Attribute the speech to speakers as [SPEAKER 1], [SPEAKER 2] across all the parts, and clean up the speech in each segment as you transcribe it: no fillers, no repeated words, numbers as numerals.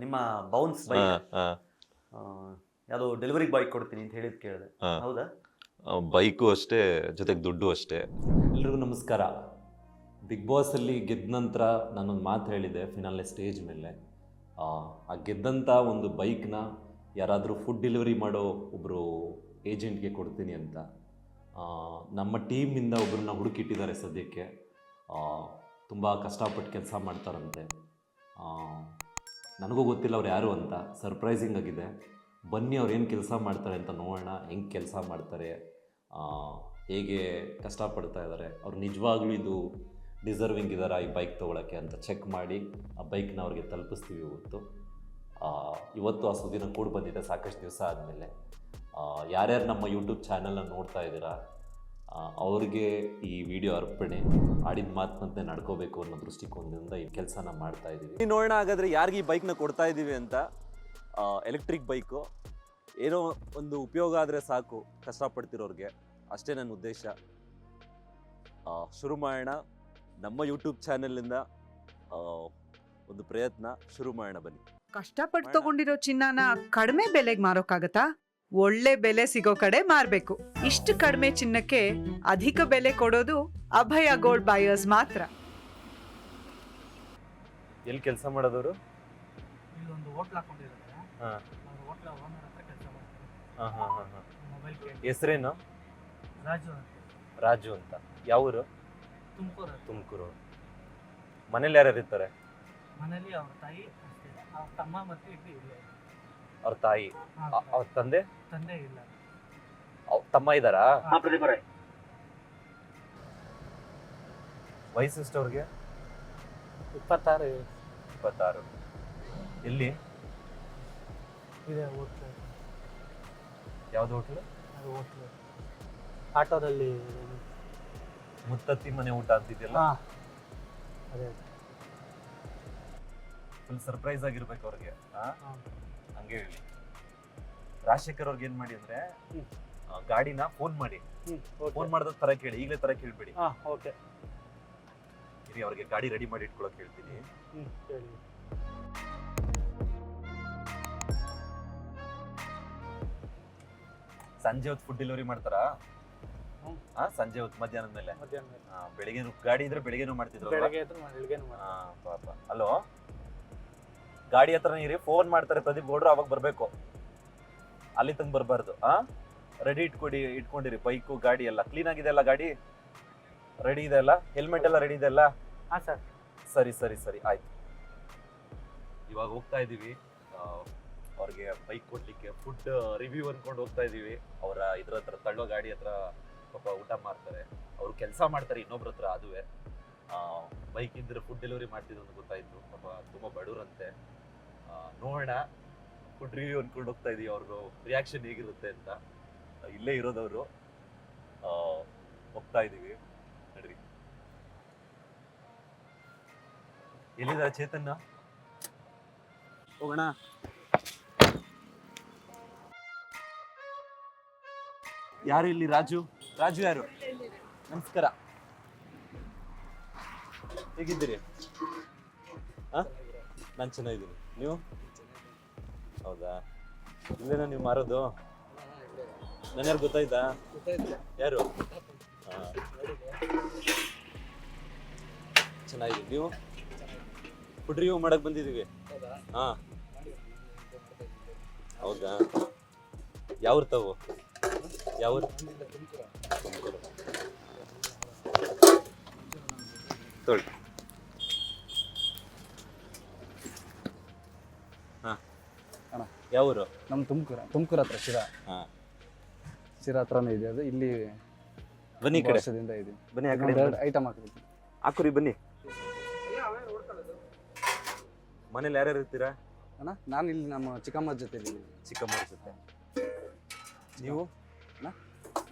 [SPEAKER 1] ನಿಮ್ಮ bounce bike ಯಾವುದೋ delivery boy ಕೊಡ್ತೀನಿ ಅಂತ ಹೇಳಿದ್ ಕೇಳಿದೆ, ಹೌದಾ?
[SPEAKER 2] ಬೈಕು ಅಷ್ಟೇ, ಜೊತೆಗೆ ದುಡ್ಡು ಅಷ್ಟೇ.
[SPEAKER 3] ಎಲ್ರಿಗೂ ನಮಸ್ಕಾರ. ಬಿಗ್ ಬಾಸಲ್ಲಿ ಗೆದ್ದ ನಂತರ ನಾನೊಂದು ಮಾತು ಹೇಳಿದೆ ಫಿನಾಲೆ ಸ್ಟೇಜ್ ಮೇಲೆ. ಆ ಗೆದ್ದಂಥ ಒಂದು ಬೈಕ್ನ ಯಾರಾದರೂ ಫುಡ್ ಡೆಲಿವರಿ ಮಾಡೋ ಒಬ್ಬರು ಏಜೆಂಟ್ಗೆ ಕೊಡ್ತೀನಿ ಅಂತ. ನಮ್ಮ ಟೀಮಿಂದ ಒಬ್ಬರನ್ನ ಹುಡುಕಿಟ್ಟಿದ್ದಾರೆ ಸದ್ಯಕ್ಕೆ. ತುಂಬ ಕಷ್ಟಪಟ್ಟು ಕೆಲಸ ಮಾಡ್ತಾರಂತೆ. ನನಗೂ ಗೊತ್ತಿಲ್ಲ ಅವ್ರು ಯಾರು ಅಂತ, ಸರ್ಪ್ರೈಸಿಂಗ್ ಆಗಿದೆ. ಬನ್ನಿ ಅವ್ರು ಏನು ಕೆಲಸ ಮಾಡ್ತಾರೆ ಅಂತ ನೋಡೋಣ, ಹೆಂಗೆ ಕೆಲಸ ಮಾಡ್ತಾರೆ, ಹೇಗೆ ಕಷ್ಟಪಡ್ತಾ ಇದ್ದಾರೆ, ಅವ್ರು ನಿಜವಾಗ್ಲೂ ಇದು ಡಿಸರ್ವಿಂಗ್ ಇದ್ದಾರಾ ಈ ಬೈಕ್ ತೊಗೊಳಕ್ಕೆ ಅಂತ ಚೆಕ್ ಮಾಡಿ ಆ ಬೈಕ್ನ ಅವ್ರಿಗೆ ತಲುಪಿಸ್ತೀವಿ ಇವತ್ತು ಆ ಸುದ್ದಿನ ಕೂಡ ಬಂದಿದೆ ಸಾಕಷ್ಟು ದಿವಸ ಆದಮೇಲೆ. ಯಾರ್ಯಾರು ನಮ್ಮ ಯೂಟ್ಯೂಬ್ ಚಾನಲ್ನ ನೋಡ್ತಾ ಇದ್ದೀರಾ ಅವ್ರಿಗೆ ಈ ವಿಡಿಯೋ ಅರ್ಪಣೆ. ಆಡಿದ ಮಾತಿನಂತೆ ನಡ್ಕೋಬೇಕು ಅನ್ನೋ ದೃಷ್ಟಿಕೋನದಿಂದ ಈ ಕೆಲಸನ ಮಾಡ್ತಾ ಇದ್ದೀವಿ.
[SPEAKER 2] ನೋಡೋಣ ಹಾಗಾದ್ರೆ ಯಾರಿಗೆ ಈ ಬೈಕ್ನ ಕೊಡ್ತಾ ಇದ್ದೀವಿ ಅಂತ. ಎಲೆಕ್ಟ್ರಿಕ್ ಬೈಕು, ಏನೋ ಒಂದು ಉಪಯೋಗ ಆದರೆ ಸಾಕು ಕಷ್ಟಪಡ್ತಿರೋರಿಗೆ, ಅಷ್ಟೇ ನನ್ನ ಉದ್ದೇಶ. ಶುರು ಮಾಡೋಣ. ನಮ್ಮ ಯೂಟ್ಯೂಬ್ ಚಾನೆಲಿಂದ ಒಂದು ಪ್ರಯತ್ನ ಶುರು ಮಾಡೋಣ, ಬನ್ನಿ.
[SPEAKER 4] ಕಷ್ಟಪಟ್ಟು ತಗೊಂಡಿರೋ ಚಿನ್ನನ ಕಡಿಮೆ ಬೆಲೆಗೆ ಮಾರೋಕ್ಕಾಗತ್ತಾ? ಒಳ್ಳೆ ಬೆಲೆ ಸಿಗೋ ಕಡೆ ಮಾರ್ಬೇಕು. ಇಷ್ಟು ಕಡಿಮೆ ಚಿನ್ನಕ್ಕೆ ಅಧಿಕ ಬೆಲೆ ಕೊಡೋದು ಅಭಯ ಗೋಲ್ಡ್ ಬಯರ್ಸ್ ಮಾತ್ರ.
[SPEAKER 2] ಎಲ್ಲಿ ಕೆಲಸ ಮಾಡೋದವರು?
[SPEAKER 5] ಇಲ್ಲೊಂದು ಹೋಟ್ಲ್ ಹಾಕೊಂಡಿದ್ದಾರೆ. ಅವ್ರ ಹೋಟ್ಲ ಓನರ್ ಹತ್ರ ಕೆಲಸ ಮಾಡ್ತಾರೆ. ಮೊಬೈಲ್ ಕೇಳಿ.
[SPEAKER 2] ಹೆಸರೇನು?
[SPEAKER 5] ರಾಜು ಅಂತ.
[SPEAKER 2] ರಾಜು ಅಂತ. ಯಾವ ಊರು?
[SPEAKER 5] ತುಮಕೂರು.
[SPEAKER 2] ತುಮಕೂರು. ಮನೇಲಿ ಯಾರ್ಯಾರು ಇರ್ತಾರೆ?
[SPEAKER 5] ಮನೇಲಿ ಅವ್ರ ತಾಯಿ ಅಷ್ಟೇ, ಅವ್ರ ತಮ್ಮ ಮತ್ತೆ ಇಬ್ಬರು ಇಲ್ಲ.
[SPEAKER 2] ಅವ್ರ ತಾಯಿ, ಅವ್ರ ತಂದೆ
[SPEAKER 5] ತಂದೆ ಇಲ್ಲ.
[SPEAKER 2] ತಮ್ಮ ಇದ್ದಾರಾ? ವಯಸ್ಸು ಎಷ್ಟು ಅವ್ರಿಗೆ?
[SPEAKER 5] 26
[SPEAKER 2] 26. ಎಲ್ಲಿ
[SPEAKER 5] ಇದೆ ಹೋಟ್ಲು.
[SPEAKER 2] ಯಾವ್ದು ಹೋಟ್ಲು?
[SPEAKER 5] ಅದು ಹೋಟ್ಲು ಆಟೋದಲ್ಲಿ.
[SPEAKER 2] ಮುತ್ತತ್ತಿ ಮನೆ ಊಟ ಅಂತಿದ್ಯಲ್ಲ,
[SPEAKER 5] ಅದೇ.
[SPEAKER 2] ಫುಲ್ ಸರ್ಪ್ರೈಸ್ ಆಗಿರ್ಬೇಕು ಅವ್ರಿಗೆ. ಹಂಗೆ ಹೇಳಿ. ರಾಜಶೇಖರ್ ಅವ್ರಿಗೆ ಏನ್ ಮಾಡಿ ಅಂದ್ರೆ, ಗಾಡಿನ ಫೋನ್ ಮಾಡಿ, ಫೋನ್ ಮಾಡಿದ ತರ ಕೇಳಿ, ಈಗಲೇ ತರ ಕೇಳ್ಬೇಡಿ.
[SPEAKER 5] ಓಕೆ.
[SPEAKER 2] ಇರಿ, ಅವ್ರಿಗೆ ಗಾಡಿ ರೆಡಿ ಮಾಡಿ ಇಟ್ಕೊಳಕ್ ಹೇಳ್ತೀನಿ.
[SPEAKER 5] ಹೇಳಿ.
[SPEAKER 2] ಸಂಜೆ ಹೊತ್ತು ಫುಡ್ ಡೆಲಿವರಿ ಮಾಡ್ತಾರಾ? ಸಂಜೆ ಹೊತ್ತು ಮಧ್ಯಾಹ್ನದ ಮೇಲೆ. ಬೆಳಿಗ್ಗೆ ಗಾಡಿ ಇದ್ರೆ ಬೆಳಿಗ್ಗೆನೂ ಮಾಡ್ತಿದ್ರು. ಪಾಪ. ಹಲೋ, ಗಾಡಿ ಹತ್ರ ನೀರಿ ಫೋನ್ ಮಾಡ್ತಾರೆ ಪ್ರದೀಪ್ ಗೌಡ್ರು, ಅವಾಗ ಬರ್ಬೇಕು, ಅಲ್ಲಿ ತಂಗ ಬರ್ಬಾರ್ದು. ರೆಡಿ ಇಟ್ಕೊಂಡಿರಿ. ಬೈಕು ಗಾಡಿ ಎಲ್ಲ ಕ್ಲೀನ್ ಆಗಿದೆ ಅಲ್ಲ? ಗಾಡಿ ರೆಡಿ ಇದೆ ಅಲ್ಲ? ಹೆಲ್ಮೆಟ್ ಎಲ್ಲ ರೆಡಿ ಇದೆ ಅಲ್ಲ? ಸರಿ ಸರಿ ಸರಿ, ಆಯ್ತು. ಇವಾಗ ಹೋಗ್ತಾ ಇದೀವಿ ಅವ್ರಿಗೆ ಬೈಕ್ ಕೊಡ್ಲಿಕ್ಕೆ. ಫುಡ್ ರಿವ್ಯೂ ಅನ್ಕೊಂಡು ಹೋಗ್ತಾ ಇದೀವಿ. ಅವರ ಇದ್ರ ಹತ್ರ ತಳ್ಳೋ ಗಾಡಿ ಹತ್ರ ಪಾಪ ಊಟ ಮಾಡ್ತಾರೆ, ಅವ್ರು ಕೆಲಸ ಮಾಡ್ತಾರೆ ಇನ್ನೊಬ್ರ ಹತ್ರ. ಅದುವೇ ಬೈಕ್ ಇದ್ರೆ ಫುಡ್ ಡೆಲಿವರಿ ಮಾಡ್ತಿದ್ರು ಅಂತ ಗೊತ್ತಾಯ್ತು. ಪಾಪ ತುಂಬಾ ಬಡವ್ರಂತೆ. ನೋಡೋಣ, ಫುಡ್ ರಿವ್ಯೂ ಅನ್ಕೊಂಡು ಹೋಗ್ತಾ ಇದೀವಿ, ಅವ್ರದ್ದು ರಿಯಾಕ್ಷನ್ ಹೇಗಿರುತ್ತೆ ಅಂತ. ಇಲ್ಲೇ ಇರೋದವರು. ಹೋಗ್ತಾ ಇದೀವಿ, ನಡ್ರಿ. ಎಲ್ಲಿದ್ದಾರೆ ಚೇತನ್ನ? ಹೋಗೋಣ. ಯಾರು ಇಲ್ಲಿ? ರಾಜು. ರಾಜು ಯಾರು? ನಮಸ್ಕಾರ, ಹೇಗಿದ್ದೀರಿ? ನಾನು ಚೆನ್ನಾಗಿದ್ದೀನಿ. ನೀವು? ಹೌದಾ? ಇಲ್ಲೇನಾ ನೀವು ಮಾರೋದು? ನನ್ನ ಯಾರು ಗೊತ್ತಾಯ್ತಾ? ಯಾರು? ಚೆನ್ನಾಗಿದ್ದೀನಿ. ನೀವು? ಫುಡ್ ರಿವ್ಯೂ ಮಾಡಕ್ ಬಂದಿದ್ದೀವಿ. ಹೌದಾ? ಯಾವ ತಾವು? ಯಾವ? ತುಮಕೂರು. ತೊಳಿ. ಯಾವ ಊರು?
[SPEAKER 6] ನಮ್ಮ ತುಮಕೂರು ಹತ್ರ ಶಿರಾ. ಶಿರಾ ಹತ್ರನೇ ಇದೆ ಅದು. ಇಲ್ಲಿ
[SPEAKER 2] ಬನ್ನಿ, ಕಡೆ
[SPEAKER 6] ವರ್ಷದಿಂದ ಇದೆ.
[SPEAKER 2] ಬನ್ನಿ, ಆ ಕಡೆ
[SPEAKER 6] ಐಟಮ್ ಹಾಕ್ಬೇಕು.
[SPEAKER 2] ಹಾಕುರಿ, ಬನ್ನಿ. ಮನೇಲಿ ಯಾರ್ಯಾರು ಇರ್ತೀರಾ?
[SPEAKER 6] ಅಣ್ಣ, ನಾನು ಇಲ್ಲಿ ನಮ್ಮ ಚಿಕ್ಕಮ್ಮರ ಜೊತೆ ಇದ್ದೀನಿ.
[SPEAKER 2] ಚಿಕ್ಕಮ್ಮರ ಜೊತೆ. ನೀವು?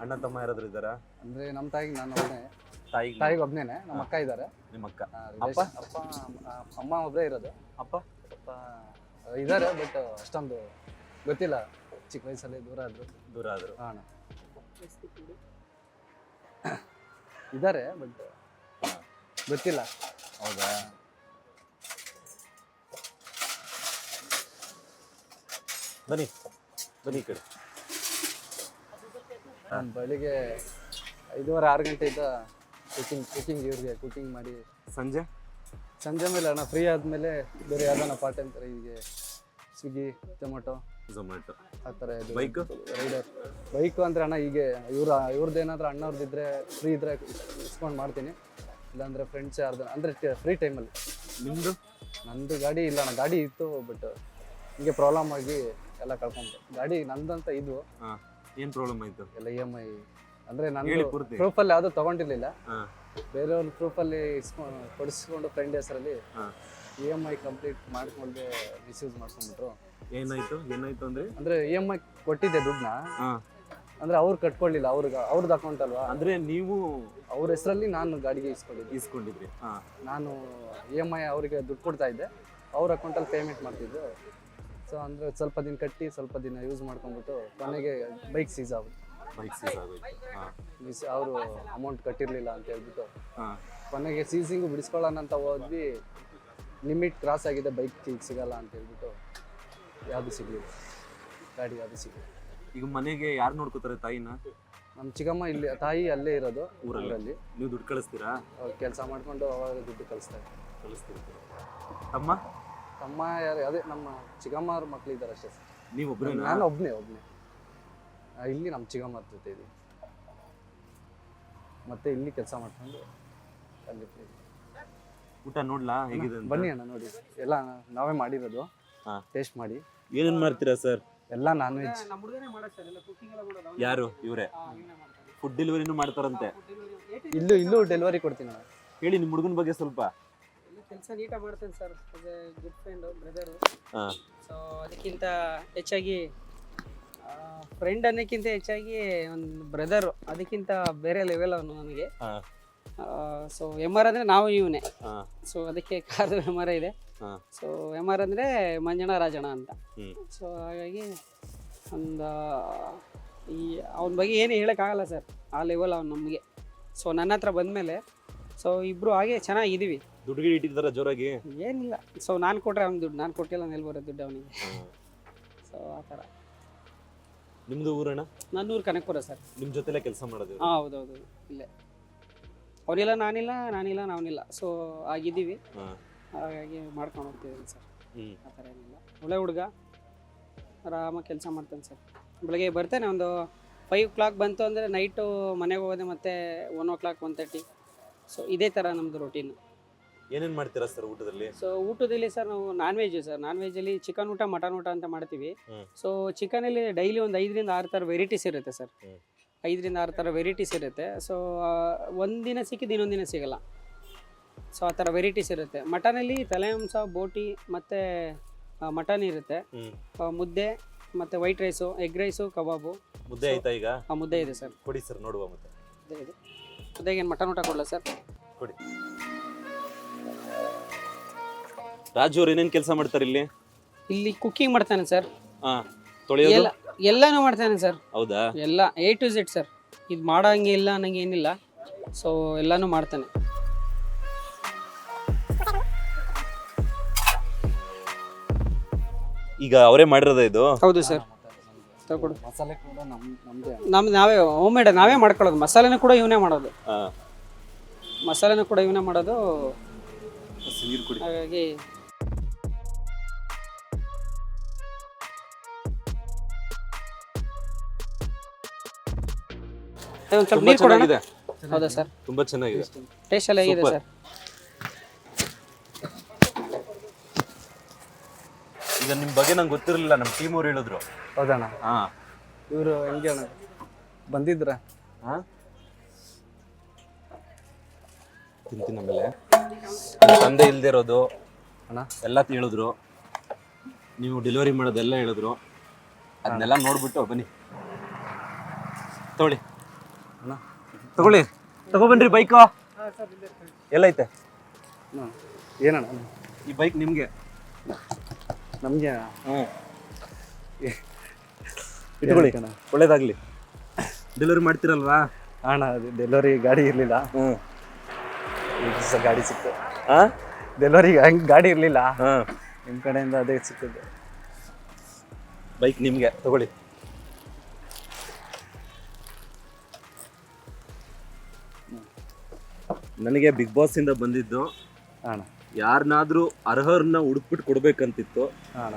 [SPEAKER 2] ಅಣ್ಣ ತಮ್ಮ ಯಾರಾದ್ರೂ ಇದ್ದಾರಾ?
[SPEAKER 6] ಅಂದ್ರೆ ನಮ್ಮ ತಾಯಿಗೆ ನಾನು ಒಬ್ಬನೇ.
[SPEAKER 2] ತಾಯಿಗೆ
[SPEAKER 6] ಒಬ್ಬನೇನೆ. ನಮ್ಮ ಅಕ್ಕ ಇದ್ದಾರೆ.
[SPEAKER 2] ನಿಮ್ಮ ಅಕ್ಕ?
[SPEAKER 6] ಅಪ್ಪ ಅಮ್ಮ ಒಬ್ಬರೇ ಇರೋದು.
[SPEAKER 2] ಅಪ್ಪ
[SPEAKER 6] ಇದ್ದಾರೆ, ಬಟ್ ಅಷ್ಟೊಂದು ಗೊತ್ತಿಲ್ಲ. ಚಿಕ್ಕ ವಯಸ್ಸಲ್ಲಿ ದೂರ ಆದ್ರು. ಅಣ್ಣ ಇದ್ದಾರೆ, ಬಟ್ ಗೊತ್ತಿಲ್ಲ.
[SPEAKER 2] ಹೌದಾ? ಬನ್ನಿ ಬನ್ನಿ ಈ ಕಡೆ.
[SPEAKER 6] ನಾನು ಬೆಳಿಗ್ಗೆ 5:30-6 ಗಂಟೆಯಿಂದ ಕುಕಿಂಗ್ ಇವ್ರಿಗೆ ಕುಕಿಂಗ್ ಮಾಡಿ ಸಂಜೆ ಮೇಲೆ ಅಣ್ಣ ಫ್ರೀ ಆದಮೇಲೆ ಬೇರೆ ಯಾವ್ದಾನ ಪಾರ್ಟ್ ಟೈಮ್ ಥರ ಹೀಗೆ ಸ್ವಿಗ್ಗಿ ಝೊಮ್ಯಾಟೊ ಆ ಥರ
[SPEAKER 2] ಬೈಕ್
[SPEAKER 6] ರೈಡರ್ ಬೈಕು ಅಂದರೆ ಅಣ್ಣ ಹೀಗೆ ಇವ್ರದ್ದು ಏನಾದರೂ ಅಣ್ಣವ್ರದ್ದಿದ್ರೆ ಫ್ರೀ ಇದ್ದರೆ ಇಸ್ಕೊಂಡು ಮಾಡ್ತೀನಿ, ಇಲ್ಲಾಂದರೆ ಫ್ರೆಂಡ್ಸ್ ಯಾರ್ದು ಅಂದರೆ ಫ್ರೀ ಟೈಮಲ್ಲಿ.
[SPEAKER 2] ನಿಮ್ಮದು?
[SPEAKER 6] ನಂದು ಗಾಡಿ ಇಲ್ಲ ಅಣ್ಣ, ಗಾಡಿ ಇತ್ತು ಬಟ್ ಹೀಗೆ ಪ್ರಾಬ್ಲಮ್ ಆಗಿ ಎಲ್ಲ ಕಳ್ಕೊಂಡೆ. ಗಾಡಿ ನಂದಂತ ಇದು
[SPEAKER 2] ಏನು ಪ್ರಾಬ್ಲಮ್ ಆಯಿತು?
[SPEAKER 6] ಎಲ್ಲ EMI ಅಂದರೆ
[SPEAKER 2] ಹೇಳಿ
[SPEAKER 6] ನಾನು
[SPEAKER 2] ಪೂರ್ತಿ.
[SPEAKER 6] ಪ್ರೂಫಲ್ಲಿ ಯಾವುದೂ ತೊಗೊಂಡಿರ್ಲಿಲ್ಲ,
[SPEAKER 2] ಹಾಂ
[SPEAKER 6] ಬೇರೆಯವ್ರ ಪ್ರೂಫಲ್ಲಿ ಕೊಡಿಸ್ಕೊಂಡು ಫ್ರೆಂಡ್ ಹೆಸರಲ್ಲಿ
[SPEAKER 2] ಹಾಂ
[SPEAKER 6] EMI ಕಂಪ್ಲೀಟ್ ಮಾಡ್ಕೊಂಡೆ ಮಿಸ್ಯೂಸ್ ಮಾಡ್ಕೊಂಡ್ಬಿಟ್ರು.
[SPEAKER 2] ಏನಾಯ್ತು ಅಂದರೆ?
[SPEAKER 6] ಅಂದರೆ EMI ಕೊಟ್ಟಿದ್ದೆ ದುಡ್ಡನ್ನ,
[SPEAKER 2] ಹಾಂ
[SPEAKER 6] ಅಂದರೆ ಅವ್ರು ಕಟ್ಕೊಳ್ಳಿಲ್ಲ, ಅವ್ರದ್ದು ಅಕೌಂಟ್ ಅಲ್ವಾ,
[SPEAKER 2] ಅಂದರೆ ನೀವು
[SPEAKER 6] ಅವ್ರ ಹೆಸರಲ್ಲಿ ನಾನು ಗಾಡಿಗೆ
[SPEAKER 2] ಇಸ್ಕೊಂಡಿದ್ರಿ. ಹಾಂ
[SPEAKER 6] ನಾನು EMI ಅವರಿಗೆ ದುಡ್ಡು ಕೊಡ್ತಾ ಇದ್ದೆ, ಅವ್ರ ಅಕೌಂಟಲ್ಲಿ ಪೇಮೆಂಟ್ ಮಾಡ್ತಿದ್ದು. ಸೊ ಅಂದರೆ ಸ್ವಲ್ಪ ದಿನ ಕಟ್ಟಿ ಸ್ವಲ್ಪ ದಿನ ಯೂಸ್ ಮಾಡ್ಕೊಂಡ್ಬಿಟ್ಟು ಕೊನೆಗೆ ಬೈಕ್ ಸೀಸ್ ಆಗುತ್ತೆ.
[SPEAKER 2] ಬೈಕ್ ಸೀಸ್ ಆಗೋಯ್ತು. ಹಾಂ
[SPEAKER 6] ಅವರು ಅಮೌಂಟ್ ಕಟ್ಟಿರಲಿಲ್ಲ ಅಂತ ಹೇಳ್ಬಿಟ್ಟು
[SPEAKER 2] ಹಾಂ
[SPEAKER 6] ಕೊನೆಗೆ ಸೀಸಿಂಗು ಬಿಡಿಸ್ಕೊಳ್ಳೋಣ ಅಂತ ಹೋದ್ವಿ, ಲಿಮಿಟ್ ಕ್ರಾಸ್ ಆಗಿದೆ, ಬೈಕ್ ಈಗ ಸಿಗಲ್ಲ ಅಂತ ಹೇಳ್ಬಿಟ್ಟು ಯಾವುದು ಸಿಗಲಿಲ್ಲ, ಗಾಡಿ ಯಾವುದು ಸಿಗಲಿಲ್ಲ.
[SPEAKER 2] ಈಗ ಮನೆಗೆ ಯಾರು ನೋಡ್ಕೋತಾರೆ ತಾಯಿನ?
[SPEAKER 6] ನಮ್ಮ ಚಿಕ್ಕಮ್ಮ ಇಲ್ಲಿ, ತಾಯಿ ಅಲ್ಲೇ ಇರೋದು ಊರಲ್ಲಿ.
[SPEAKER 2] ನೀವು ದುಡ್ಡು ಕಳಿಸ್ತೀರಾ?
[SPEAKER 6] ಕೆಲಸ ಮಾಡ್ಕೊಂಡು ಅವಾಗ ದುಡ್ಡು ಕಳಿಸ್ತಾರೆ. ತಮ್ಮ ಯಾರು ಅದೇ ನಮ್ಮ ಚಿಕ್ಕಮ್ಮ ಅವ್ರ ಮಕ್ಳು ಇದ್ದಾರೆ ಅಷ್ಟೇ ಸರ್.
[SPEAKER 2] ನೀವು ಒಬ್ಬರೇ?
[SPEAKER 6] ನಾನು ಒಬ್ಬನೇ ಇಲ್ಲಿ ನಮ್ಮ ಚಿಕ್ಕಮ್ಮ ಜೊತೆ ಇದ್ದೀವಿ, ಮತ್ತೆ ಇಲ್ಲಿ ಕೆಲಸ ಮಾಡ್ಕೊಂಡು ಅಲ್ಲಿ
[SPEAKER 2] ಊಟ ನೋಡ್ಲಾ ಹೇಗಿದೆ ಅಂತ?
[SPEAKER 6] ಬನ್ನಿ ಅಣ್ಣ ನೋಡಿ, ಎಲ್ಲ ನಾವೇ ಮಾಡಿರೋದು,
[SPEAKER 2] ಹಾ.
[SPEAKER 6] ಟೇಸ್ಟ್ ಮಾಡಿ.
[SPEAKER 2] ಏನೇನು ಮಾಡ್ತೀರಾ ಸರ್?
[SPEAKER 6] ಎಲ್ಲ ನಾನ್ ವೆಜ್.
[SPEAKER 5] ನಮ್ಮ ಹುಡುಗನೇ ಮಾಡೋದು ಸರ್, ಎಲ್ಲ ಕುಕಿಂಗ್ ಎಲ್ಲ ಮಾಡೋದು ಅವ್ನು.
[SPEAKER 2] ಯಾರು ಇವರೇ?
[SPEAKER 5] ಇವನೇ ಮಾಡ್ತಾನೆ.
[SPEAKER 2] ಫುಡ್ ಡೆಲಿವರಿನೂ ಮಾಡ್ತಾರಂತೆ.
[SPEAKER 6] ಇಲ್ಲೂ ಡೆಲಿವರಿ ಕೊಡ್ತೀನಿ ನಾನು.
[SPEAKER 2] ಹೇಳಿ ನಿಮ್ಮ ಹುಡುಗನ ಬಗ್ಗೆ ಸ್ವಲ್ಪ.
[SPEAKER 5] ಎಲ್ಲ ಕೆಲಸ ನೀಟಾಗಿ ಮಾಡ್ತಾನೆ sir, as A good friend, brother.
[SPEAKER 2] ಹಾಂ
[SPEAKER 5] ಸೊ ಅದಕ್ಕಿಂತ ಹೆಚ್ಚಾಗಿ ಫ್ರೆಂಡ್ ಅನ್ನೋಕ್ಕಿಂತ ಹೆಚ್ಚಾಗಿ ಒಂದು ಬ್ರದರು, ಅದಕ್ಕಿಂತ ಬೇರೆ ಲೆವೆಲ್ ಅವನು ನನಗೆ.
[SPEAKER 2] ಹಾಂ
[SPEAKER 5] ಸೊ MR ಅಂದರೆ ನಾವು ಇವನೇ.
[SPEAKER 2] ಹಾಂ
[SPEAKER 5] ಸೊ ಅದಕ್ಕೆ ಕಾದು MR ಇದೆ.
[SPEAKER 2] ಹಾಂ
[SPEAKER 5] ಸೊ MR ಅಂದರೆ ಮಂಜಣ್ಣ ರಾಜಣ್ಣ ಅಂತ.
[SPEAKER 2] ಹ್ಞೂ
[SPEAKER 5] ಸೊ ಹಾಗಾಗಿ ಒಂದು ಈ ಅವನ ಬಗ್ಗೆ ಏನು ಹೇಳೋಕ್ಕಾಗಲ್ಲ ಸರ್, ಆ ಲೆವೆಲ್ ಅವ್ನು ನಮಗೆ. ಸೊ ನನ್ನ ಹತ್ರ ಬಂದಮೇಲೆ ಸೊ ಇಬ್ಬರು ಹಾಗೆ ಚೆನ್ನಾಗಿದ್ದೀವಿ.
[SPEAKER 2] ದುಡ್ಡುಗೆ ಇಟ್ಟಿದ್ದಾರ ಜೋರಾಗಿ?
[SPEAKER 5] ಏನಿಲ್ಲ, ಸೊ ನಾನು ಕೊಟ್ಟರೆ ಅವ್ನು ದುಡ್ಡು, ನಾನು ಕೊಟ್ಟಿಲ್ಲ ನೆಲ್ ಬರೋ ದುಡ್ಡು ಅವನಿಗೆ. ಸೊ ಆ ಥರ.
[SPEAKER 2] ನಿಮ್ಮದು ಊರಣ್ಣ?
[SPEAKER 5] ನನ್ನ ಊರು ಕನಕಪುರ ಸರ್.
[SPEAKER 2] ನಿಮ್ಮ ಜೊತೆಲೇ ಕೆಲಸ ಮಾಡೋದು?
[SPEAKER 5] ಹಾಂ ಹೌದೌದು, ಇಲ್ಲೇ. ಅವನಿಲ್ಲ ನಾನಿಲ್ಲ, ನಾನಿಲ್ಲ. ಸೊ ಆಗಿದ್ದೀವಿ,
[SPEAKER 2] ಹಾಂ
[SPEAKER 5] ಹಾಗಾಗಿ ಮಾಡ್ಕೊಂಡು ಹೋಗ್ತಿದ್ದೀನಿ ಸರ್.
[SPEAKER 2] ಹ್ಞೂ
[SPEAKER 5] ಆ ಥರ ಏನಿಲ್ಲ, ಒಳ್ಳೆ ಹುಡುಗ, ಆರಾಮಾಗಿ ಕೆಲಸ ಮಾಡ್ತಾನೆ ಸರ್. ಬೆಳಗ್ಗೆ ಬರ್ತಾನೆ, ಒಂದು 5 o'clock ಬಂತು ಅಂದರೆ ನೈಟು ಮನೆಗೆ ಹೋಗೋದೆ ಮತ್ತೆ 1 o'clock 1:30. ಸೊ ಇದೇ ಥರ ನಮ್ಮದು ರೊಟೀನ್.
[SPEAKER 2] ಏನೇನು ಮಾಡ್ತೀರಾ ಸರ್ ಊಟದಲ್ಲಿ?
[SPEAKER 5] ಸೊ ಊಟದಲ್ಲಿ ಸರ್ ನಾವು ನಾನ್ ವೆಜ್ ಸರ್, ನಾನ್ ವೆಜ್ಜಲ್ಲಿ ಚಿಕನ್ ಊಟ, ಮಟನ್ ಊಟ ಅಂತ ಮಾಡ್ತೀವಿ. ಸೊ ಚಿಕನಲ್ಲಿ ಡೈಲಿ ಒಂದು 5ರಿಂದ 6 ಥರ ವೆರೈಟೀಸ್ ಇರುತ್ತೆ ಸರ್. 5ರಿಂದ 6 ಥರ ವೆರೈಟೀಸ್ ಇರುತ್ತೆ. ಸೊ ಒಂದಿನ ಸಿಕ್ಕಿದ್ದು ಇನ್ನೊಂದಿನ ಸಿಗಲ್ಲ. ಸೊ ಆ ಥರ ವೆರೈಟೀಸ್ ಇರುತ್ತೆ. ಮಟನಲ್ಲಿ ತಲೆ ಮಾಂಸ, ಬೋಟಿ ಮತ್ತು ಮಟನ್ ಇರುತ್ತೆ, ಮುದ್ದೆ ಮತ್ತು ವೈಟ್ ರೈಸು, ಎಗ್ ರೈಸು, ಕಬಾಬು.
[SPEAKER 2] ಮುದ್ದೆ ಆಯ್ತಾ ಈಗ?
[SPEAKER 5] ಮುದ್ದೆ ಇದೆ ಸರ್.
[SPEAKER 2] ಕೊಡಿ ಸರ್ ನೋಡುವ. ಮತ್ತೆ
[SPEAKER 5] ಮುದ್ದೆ ಇದೆ. ಮುದ್ದೆಗೆ ಏನು ಮಟನ್ ಊಟ ಕೊಡಲ್ಲ ಸರ್?
[SPEAKER 2] ಕೊಡಿ. ರಾಜು ಅವ್ರು ಏನೇನು ಕೆಲಸ ಮಾಡ್ತಾರೆ ಇಲ್ಲಿ?
[SPEAKER 5] ಇಲ್ಲಿ ಕುಕ್ಕಿಂಗ್ ಮಾಡ್ತಾನೆ ಸರ್.
[SPEAKER 2] ಹಾಂ ತೊಳೆಯೋದು
[SPEAKER 5] ಎಲ್ಲನೂ ಮಾಡ್ತಾನೆ ಸರ್.
[SPEAKER 2] ಹೌದಾ?
[SPEAKER 5] ಎಲ್ಲ A to Z ಸರ್. ಇದು ಮಾಡೋಂಗೆ ಇಲ್ಲ ನನಗೆ ಏನಿಲ್ಲ. ಸೊ ಎಲ್ಲನೂ ಮಾಡ್ತಾನೆ.
[SPEAKER 2] ಈಗ ಅವರೇ ಮಾಡಿರೋದ ಇದು?
[SPEAKER 5] ಹೌದು ಸರ್. ತಗೊಡು.
[SPEAKER 6] ಮಸಾಲೆ ಕೂಡ ನಮ್ಮದೇ.
[SPEAKER 5] ನಾವೇ ಹೋಮ್ ಮೇಡ್ ನಾವೇ ಮಾಡ್ಕೊಳ್ಳೋದು. ಮಸಾಲೆನೂ ಕೂಡ ಇವನೇ ಮಾಡೋದು.
[SPEAKER 2] ಹಾಂ
[SPEAKER 5] ಮಸಾಲೆನೂ ಕೂಡ ಇವನೇ ಮಾಡೋದು.
[SPEAKER 2] ನೀರು ಕುಡಿ.
[SPEAKER 5] ಹಾಗಾಗಿ ಒಂದು ಸ್ವಲ್ಪ ನೀರು ಕೊಡೋಣ. ಹೌದಾ ಸರ್?
[SPEAKER 2] ತುಂಬಾ ಚೆನ್ನಾಗಿದೆ.
[SPEAKER 5] ಟೇಸ್ಟ್ ಎಲ್ಲ ಹೇಗಿದೆ ಸರ್?
[SPEAKER 2] ಈಗ ನಿಮ್ಮ ಬಗ್ಗೆ ನಂಗೆ ಗೊತ್ತಿರಲಿಲ್ಲ, ನಮ್ಮ ಟೀಮ್ ಅವ್ರು ಹೇಳಿದ್ರು.
[SPEAKER 6] ಹೌದಣ್ಣ?
[SPEAKER 2] ಹಾಂ
[SPEAKER 6] ಇವರು ಹೆಂಗೆ ಅಣ್ಣ ಬಂದಿದ್ರ?
[SPEAKER 2] ಹಾಂ ತಿಂತೀನಿ. ಆಮೇಲೆ ತಂದೆ ಇಲ್ಲದೆ ಇರೋದು
[SPEAKER 6] ಅಣ್ಣ
[SPEAKER 2] ಎಲ್ಲ ಹೇಳಿದ್ರು, ನೀವು ಡೆಲಿವರಿ ಮಾಡೋದೆಲ್ಲ ಹೇಳಿದ್ರು. ಅದನ್ನೆಲ್ಲ ನೋಡ್ಬಿಟ್ಟು ಬನ್ನಿ, ತಗೊಳ್ಳಿ
[SPEAKER 6] ಅಣ್ಣ.
[SPEAKER 2] ತಗೊಳ್ಳಿ, ತಗೊಬನ್ರಿ. ಬೈಕು ಎಲ್ಲೈತೆ?
[SPEAKER 6] ಏನಣ್ಣ
[SPEAKER 2] ಈ ಬೈಕ್ ನಿಮಗೆ.
[SPEAKER 6] ನಮಗೆ
[SPEAKER 2] ಹ್ಞೂ ಇಟ್ಕೊಳ್ಳಿ, ಒಳ್ಳೇದಾಗಲಿ. ಡೆಲಿವರಿ ಮಾಡ್ತೀರಲ್ವಾ?
[SPEAKER 6] ಅಣ್ಣ ಅದು ಡೆಲಿವರಿ ಗಾಡಿ ಇರಲಿಲ್ಲ,
[SPEAKER 2] ಹ್ಞೂ
[SPEAKER 6] ಗಾಡಿ ಸಿಕ್ತು.
[SPEAKER 2] ಹಾಂ
[SPEAKER 6] ಡೆಲಿವರಿ ಹಂಗೆ ಗಾಡಿ ಇರಲಿಲ್ಲ,
[SPEAKER 2] ಹಾಂ
[SPEAKER 6] ನಿಮ್ಮ ಕಡೆಯಿಂದ ಅದೇ ಸಿಕ್ಕಿದ್ದು.
[SPEAKER 2] ಬೈಕ್ ನಿಮಗೆ ತಗೊಳ್ಳಿ. ನನಗೆ ಬಿಗ್ ಬಾಸ್ ಇಂದ ಬಂದಿದ್ದು
[SPEAKER 6] ಅಣ್ಣ
[SPEAKER 2] ಯಾರನ್ನಾದ್ರೂ ಅರ್ಹರನ್ನ ಹುಡುಕ್ಬಿಟ್ಟು ಕೊಡ್ಬೇಕಂತಿತ್ತು.
[SPEAKER 6] ಅಣ್ಣ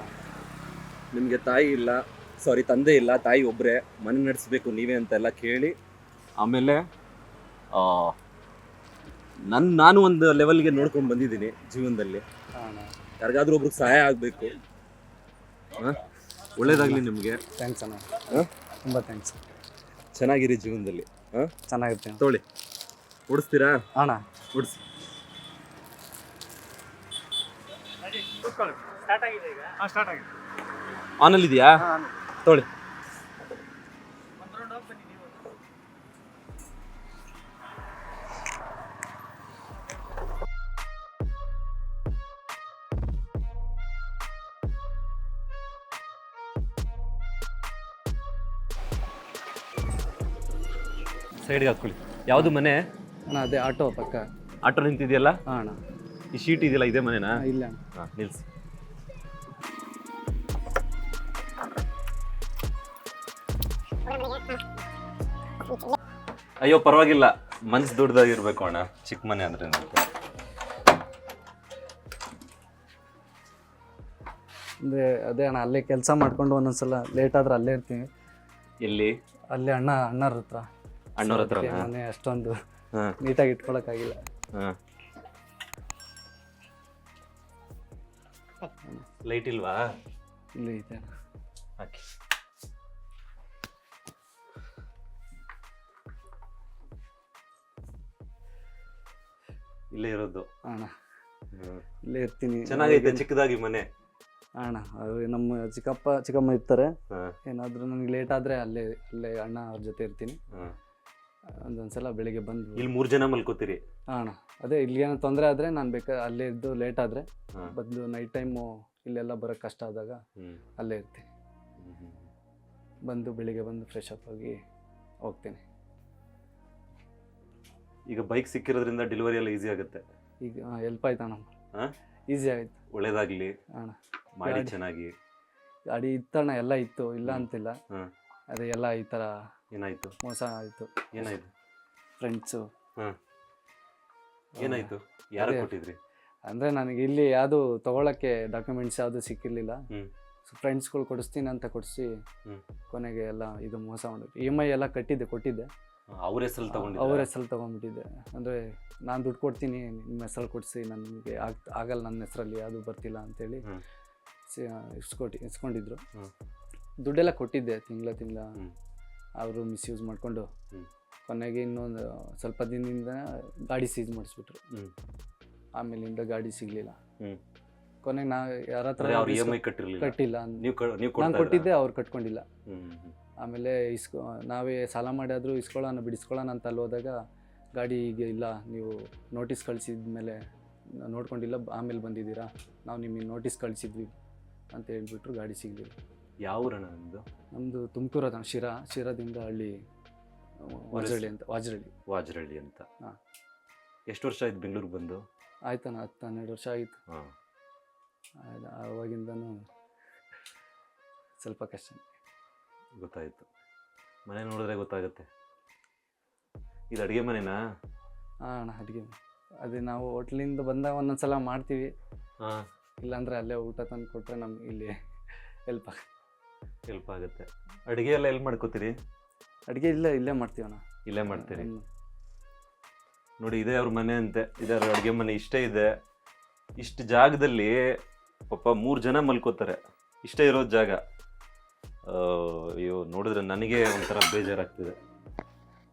[SPEAKER 2] ನಿಮಗೆ ತಾಯಿ ಇಲ್ಲ, ಸಾರಿ ತಂದೆ ಇಲ್ಲ, ತಾಯಿ ಒಬ್ಬರೇ, ಮನೆ ನಡೆಸಬೇಕು ನೀವೇ ಅಂತೆಲ್ಲ ಕೇಳಿ ಆಮೇಲೆ ನಾನು ಒಂದು ಲೆವೆಲ್ಗೆ ನೋಡ್ಕೊಂಡು ಬಂದಿದ್ದೀನಿ ಜೀವನದಲ್ಲಿ.
[SPEAKER 6] ಅಣ್ಣ
[SPEAKER 2] ಯಾರಿಗಾದ್ರೂ ಒಬ್ರಿಗೆ ಸಹಾಯ ಆಗಬೇಕು. ಒಳ್ಳೇದಾಗಲಿ ನಿಮಗೆ.
[SPEAKER 6] ಥ್ಯಾಂಕ್ಸ್ ಅಣ್ಣ, ತುಂಬ ಥ್ಯಾಂಕ್ಸ್.
[SPEAKER 2] ಚೆನ್ನಾಗಿರಿ ಜೀವನದಲ್ಲಿ.
[SPEAKER 6] ಚೆನ್ನಾಗಿರ್ತೀನಿ
[SPEAKER 2] ತೊಗೊಳ್ಳಿ. ಓಡಿಸ್ತೀರಾ?
[SPEAKER 6] ಅಣ್ಣ.
[SPEAKER 2] ಓಡಿಸಿ. ಆನಲ್ಲಿ ಇದೆಯಾ? ತೊಗೊಳ್ಳಿ. ಸೈಡ್ಗೆ ಹಾಕೊಳ್ಳಿ. ಯಾವುದು ಮನೆ?
[SPEAKER 6] ಅಣ್ಣ ಅದೇ ಆಟೋ ಪಕ್ಕ.
[SPEAKER 2] ಆಟೋ ನಿಂತಿದೆಯಲ್ಲ,
[SPEAKER 6] ಹಾಂ ಅಣ್ಣ.
[SPEAKER 2] ಈ ಶೀಟ್ ಇದೆಯಲ್ಲ, ಇದೇ ಮನೆನಾ?
[SPEAKER 6] ಇಲ್ಲ ಅಣ್ಣ.
[SPEAKER 2] ಹಾಂ, ನಿಲ್ಸಿ. ಅಯ್ಯೋ ಪರವಾಗಿಲ್ಲ, ಮನ್ಸು ದೊಡ್ಡದಾಗಿರ್ಬೇಕು ಅಣ್ಣ, ಚಿಕ್ಕ ಮನೆ ಅಂದ್ರೆ.
[SPEAKER 6] ಅಂದರೆ ಅದೇ ಅಣ್ಣ, ಅಲ್ಲೇ ಕೆಲಸ ಮಾಡ್ಕೊಂಡು ಒಂದೊಂದ್ಸಲ ಲೇಟ್ ಆದ್ರೆ ಅಲ್ಲೇ ಇರ್ತೀವಿ.
[SPEAKER 2] ಎಲ್ಲಿ?
[SPEAKER 6] ಅಲ್ಲೇ ಅಣ್ಣರ ಹತ್ರ.
[SPEAKER 2] ಅಣ್ಣವ್ರ ಹತ್ರ?
[SPEAKER 6] ಮನೆ ಅಷ್ಟೊಂದು
[SPEAKER 2] ಹಾಂ
[SPEAKER 6] ನೀಟಾಗಿ ಇಟ್ಕೊಳಕ್ಕಾಗಿಲ್ಲ.
[SPEAKER 2] ಹಾಂ. ಲೈಟ್ ಇಲ್ವಾ?
[SPEAKER 6] ಇಲ್ಲಿ ಇದೆ ಅಣ್ಣ.
[SPEAKER 2] ಹಾಕಿ. ಇಲ್ಲೇ ಇರೋದು?
[SPEAKER 6] ಅಣ್ಣ ಇಲ್ಲೇ ಇರ್ತೀನಿ.
[SPEAKER 2] ಚೆನ್ನಾಗೈತೆ ಚಿಕ್ಕದಾಗಿ ಮನೆ.
[SPEAKER 6] ಅಣ್ಣ ಅದು ನಮ್ಮ ಚಿಕ್ಕಮ್ಮ ಇರ್ತಾರೆ.
[SPEAKER 2] ಹಾಂ
[SPEAKER 6] ಏನಾದರೂ ನನಗೆ ಲೇಟ್ ಆದರೆ ಅಲ್ಲೇ ಅಣ್ಣ ಅವ್ರ ಜೊತೆ ಇರ್ತೀನಿ.
[SPEAKER 2] ಹಾಂ.
[SPEAKER 6] ಒಂದೊಂದ್ಸಲ ಬೆಳಿಗ್ಗೆ ಬಂದು.
[SPEAKER 2] ಇಲ್ಲಿ 3 ಜನ ಮಲ್ಕೋತೀರಿ?
[SPEAKER 6] ಅಣ್ಣ ಅದೇ ಇಲ್ಲಿ ಏನೋ ತೊಂದರೆ ಆದರೆ ನಾನು ಅಲ್ಲೇ ಇದ್ದು ಲೇಟ್ ಆದರೆ
[SPEAKER 2] ಹಾಂ.
[SPEAKER 6] ಬಂದು ನೈಟ್ ಟೈಮು ಇಲ್ಲೆಲ್ಲ ಬರೋಕ್ಕೆ ಕಷ್ಟ ಆದಾಗ ಅಲ್ಲೇ ಇರ್ತೀನಿ. ಬಂದು ಬೆಳಿಗ್ಗೆ ಬಂದು ಫ್ರೆಶ್ ಅಪ್ ಆಗಿ ಹೋಗ್ತೀನಿ.
[SPEAKER 2] ಈಗ ಬೈಕ್ ಸಿಕ್ಕಿರೋದ್ರಿಂದ ಡೆಲಿವರಿ ಎಲ್ಲ ಈಸಿ ಆಗುತ್ತೆ.
[SPEAKER 6] ಈಗ ಹೆಲ್ಪ್ ಆಯ್ತು ಅಣ್ಣ.
[SPEAKER 2] ಹಾಂ,
[SPEAKER 6] ಈಸಿ ಆಯಿತು.
[SPEAKER 2] ಒಳ್ಳೇದಾಗ್ಲಿ
[SPEAKER 6] ಅಣ್ಣ
[SPEAKER 2] ಮಾಡಿ.
[SPEAKER 6] ಗಾಡಿ-
[SPEAKER 2] ಚೆನ್ನಾಗಿ
[SPEAKER 6] ಗಾಡಿ ಇತ್ತಣ್ಣ, ಎಲ್ಲ ಇತ್ತು, ಇಲ್ಲ ಅಂತಿಲ್ಲ.
[SPEAKER 2] ಹಾಂ.
[SPEAKER 6] ಅದೇ ಎಲ್ಲ ಈ ಥರ
[SPEAKER 2] ಏನಾಯ್ತು?
[SPEAKER 6] ಮೋಸ ಆಯಿತು.
[SPEAKER 2] ಏನಾಯ್ತು?
[SPEAKER 6] ಫ್ರೆಂಡ್ಸು.
[SPEAKER 2] ಹಾಂ. ಏನಾಯ್ತು? ಯಾರು
[SPEAKER 6] ಅದೇ.
[SPEAKER 2] ಕೊಟ್ಟಿದ್ರಿ?
[SPEAKER 6] ಅಂದರೆ ನನಗೆ ಇಲ್ಲಿ ಯಾವುದು ತೊಗೊಳಕ್ಕೆ ಡಾಕ್ಯುಮೆಂಟ್ಸ್ ಯಾವುದು ಸಿಕ್ಕಿರಲಿಲ್ಲ.
[SPEAKER 2] ಹ್ಞೂ.
[SPEAKER 6] ಫ್ರೆಂಡ್ಸ್ಗಳು ಕೊಡಿಸ್ತೀನಿ ಅಂತ ಕೊಡಿಸಿ
[SPEAKER 2] ಹ್ಮ್.
[SPEAKER 6] ಕೊನೆಗೆ ಎಲ್ಲ ಇದು ಮೋಸ ಮಾಡಿದ್ರು. EMI ಎಲ್ಲ ಕೊಟ್ಟಿದ್ದೆ.
[SPEAKER 2] ಅವ್ರ ಹೆಸರಲ್ಲಿ
[SPEAKER 6] ಅವ್ರ
[SPEAKER 2] ತಗೊಂಡಿದ್ದೆ?
[SPEAKER 6] ಹೆಸರಲ್ಲಿ ತೊಗೊಂಡ್ಬಿಟ್ಟಿದ್ದೆ. ಅಂದರೆ ನಾನು ದುಡ್ಡು ಕೊಡ್ತೀನಿ, ನಿಮ್ಮ ಹೆಸರಲ್ಲಿ ಕೊಡಿಸಿ, ನನಗೆ ಆಗಲ್ಲ, ನನ್ನ ಹೆಸರಲ್ಲಿ ಯಾವುದು ಬರ್ತಿಲ್ಲ ಅಂತೇಳಿ
[SPEAKER 2] ಹ್ಮ್.
[SPEAKER 6] ಇಸ್ಕೊಂಡಿದ್ರು.
[SPEAKER 2] ಹ್ಮ್.
[SPEAKER 6] ದುಡ್ಡೆಲ್ಲ ಕೊಟ್ಟಿದ್ದೆ ತಿಂಗಳ
[SPEAKER 2] ಹ್ಮ್.
[SPEAKER 6] ಅವರು ಮಿಸ್ಯೂಸ್ ಮಾಡಿಕೊಂಡು
[SPEAKER 2] ಹ್ಮ್.
[SPEAKER 6] ಕೊನೆಗೆ ಇನ್ನೊಂದು ಸ್ವಲ್ಪ ದಿನದಿಂದ ಗಾಡಿ ಸೀಸ್ ಮಾಡಿಸ್ಬಿಟ್ರು.
[SPEAKER 2] ಹ್ಮ್.
[SPEAKER 6] ಆಮೇಲಿಂದ ಗಾಡಿ ಸಿಗಲಿಲ್ಲ.
[SPEAKER 2] ಹ್ಮ್.
[SPEAKER 6] ಕೊನೆಗೆ ನಾವು ಯಾರ ಹತ್ರ
[SPEAKER 2] ಅಂದ್ರೆ ಅವ್ರು EMI ಕಟ್ಟಿರ್ಲಿಲ್ಲ?
[SPEAKER 6] ಕಟ್ಟಿಲ್ಲ.
[SPEAKER 2] ನೀವು
[SPEAKER 6] ನಾನು
[SPEAKER 2] ಕೊಡ್ತಾ
[SPEAKER 6] ಕೊಟ್ಟಿದ್ದೆ, ಅವ್ರು ಕಟ್ಕೊಂಡಿಲ್ಲ.
[SPEAKER 2] ಹ್ಮ್.
[SPEAKER 6] ಆಮೇಲೆ ನಾವೇ ಸಾಲ ಮಾಡಿಯಾದರೂ ಬಿಡಿಸ್ಕೊಳ್ಳೋಣ ಅಂತ ಅಲ್ಲಿ ಹೋದಾಗ ಗಾಡಿ ಈಗ ಇಲ್ಲ, ನೀವು ನೋಟಿಸ್ ಕಳಿಸಿದ ಮೇಲೆ ನೋಡ್ಕೊಂಡಿಲ್ಲ, ಆಮೇಲೆ ಬಂದಿದ್ದೀರಾ, ನಾವು ನಿಮಗೆ ನೋಟಿಸ್ ಕಳಿಸಿದ್ವಿ ಅಂತ ಹೇಳ್ಬಿಟ್ರು. ಗಾಡಿ ಸಿಗಲಿಲ್ಲ.
[SPEAKER 2] ಯಾವ ಊರಣ್ಣ ನಿಮ್ಮದು?
[SPEAKER 6] ನಮ್ಮದು ತುಮಕೂರು ಅದಣ್ಣ, ಶಿರಾದಿಂದ ಹಳ್ಳಿ
[SPEAKER 2] ವಾಜರಳ್ಳಿ ಅಂತ.
[SPEAKER 6] ಹಾಂ.
[SPEAKER 2] ಎಷ್ಟು ವರ್ಷ ಆಯ್ತು ಬೆಂಗಳೂರಿಗೆ ಬಂದು?
[SPEAKER 6] ಆಯ್ತಣ್ಣ, 10-12 ವರ್ಷ ಆಯಿತು.
[SPEAKER 2] ಹಾಂ.
[SPEAKER 6] ಆವಾಗಿಂದನೂ ಸ್ವಲ್ಪ ಕಷ್ಟ.
[SPEAKER 2] ಗೊತ್ತಾಯ್ತು. ಮನೆ ನೋಡಿದ್ರೆ ಗೊತ್ತಾಗುತ್ತೆ. ಇದು ಅಡುಗೆ ಮನೆನಾ?
[SPEAKER 6] ಹಾಂ ಅಣ್ಣ, ಅಡುಗೆ. ಅದೇ ನಾವು ಹೋಟ್ಲಿಂದ ಬಂದಾಗ ಒಂದೊಂದ್ಸಲ ಮಾಡ್ತೀವಿ.
[SPEAKER 2] ಹಾಂ.
[SPEAKER 6] ಇಲ್ಲಾಂದರೆ ಅಲ್ಲೇ ಊಟ ತಂದು ಕೊಟ್ಟರೆ ನಮ್ಗೆ ಇಲ್ಲಿ
[SPEAKER 2] ಹೆಲ್ಪ್ ಆಗುತ್ತೆ. ಅಡುಗೆ ಎಲ್ಲ ಎಲ್ಲಿ ಮಾಡ್ಕೋತೀರಿ?
[SPEAKER 6] ಅಡುಗೆ ಇಲ್ಲೇ ಮಾಡ್ತೀವಣ್ಣ.
[SPEAKER 2] ಇಲ್ಲೇ ಮಾಡ್ತೀರಿ? ನೋಡಿ, ಇದೇ ಅವ್ರ ಮನೆ ಅಂತೆ, ಇದೇ ಅವ್ರ ಅಡುಗೆ ಮನೆ. ಇಷ್ಟೇ ಇದೆ. ಇಷ್ಟು ಜಾಗದಲ್ಲಿ ಪಾಪ 3 ಜನ ಮಲ್ಕೋತಾರೆ. ಇಷ್ಟೇ ಇರೋದು ಜಾಗ. ಅಯ್ಯೋ, ನೋಡಿದ್ರೆ ನನಗೆ ಒಂಥರ ಬೇಜಾರಾಗ್ತಿದೆ.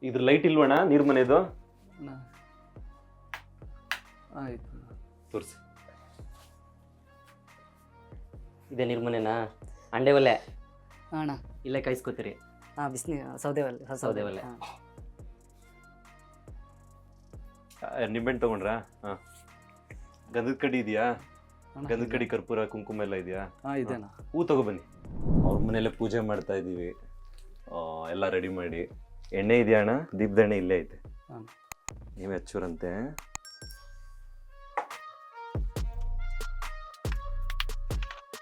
[SPEAKER 2] ಇದ್ರ ಲೈಟ್ ಇಲ್ವಣ್ಣ ನೀರು ಮನೆದು?
[SPEAKER 6] ಆಯಿತು,
[SPEAKER 2] ತೋರಿಸಿ.
[SPEAKER 7] ಇದೇ ನಿರ್ಮನೆನಾ? ಅಂಡೆ ಒಲೆ
[SPEAKER 8] ಅಣ್ಣ
[SPEAKER 7] ಇಲ್ಲೇ ಕಾಯಿಸ್ಕೋತೀರಿ?
[SPEAKER 8] ಹಾಂ, ಬಿಸಿನೀ ಸೌದೆ
[SPEAKER 7] ಒಲೆ.
[SPEAKER 8] ಹಾಂ.
[SPEAKER 2] ನಿಂಬೆಹಣ್ಣು ತಗೊಂಡ್ರಾ? ಹಾಂ. ಗಂಧದ ಕಡ್ಡಿ ಇದೆಯಾ? ಗಂಧದ ಕಡ್ಡಿ, ಕರ್ಪೂರ, ಕುಂಕುಮ ಎಲ್ಲ ಇದೆಯಾ?
[SPEAKER 6] ಹಾಂ ಇದೆನಾ.
[SPEAKER 2] ಹೂ ತಗೊಬನ್ನಿ. ಅವ್ರ ಮನೆಯಲ್ಲೇ ಪೂಜೆ ಮಾಡ್ತಾ ಇದ್ದೀವಿ. ಎಲ್ಲ ರೆಡಿ ಮಾಡಿ. ಎಣ್ಣೆ ಇದೆಯಾ ಅಣ್ಣ? ದೀಪದ ಎಣ್ಣೆ ಇಲ್ಲೇ ಐತೆ.
[SPEAKER 6] ಹಾಂ.
[SPEAKER 2] ನೀವೇ ಹಚ್ಚೂರಂತೆ.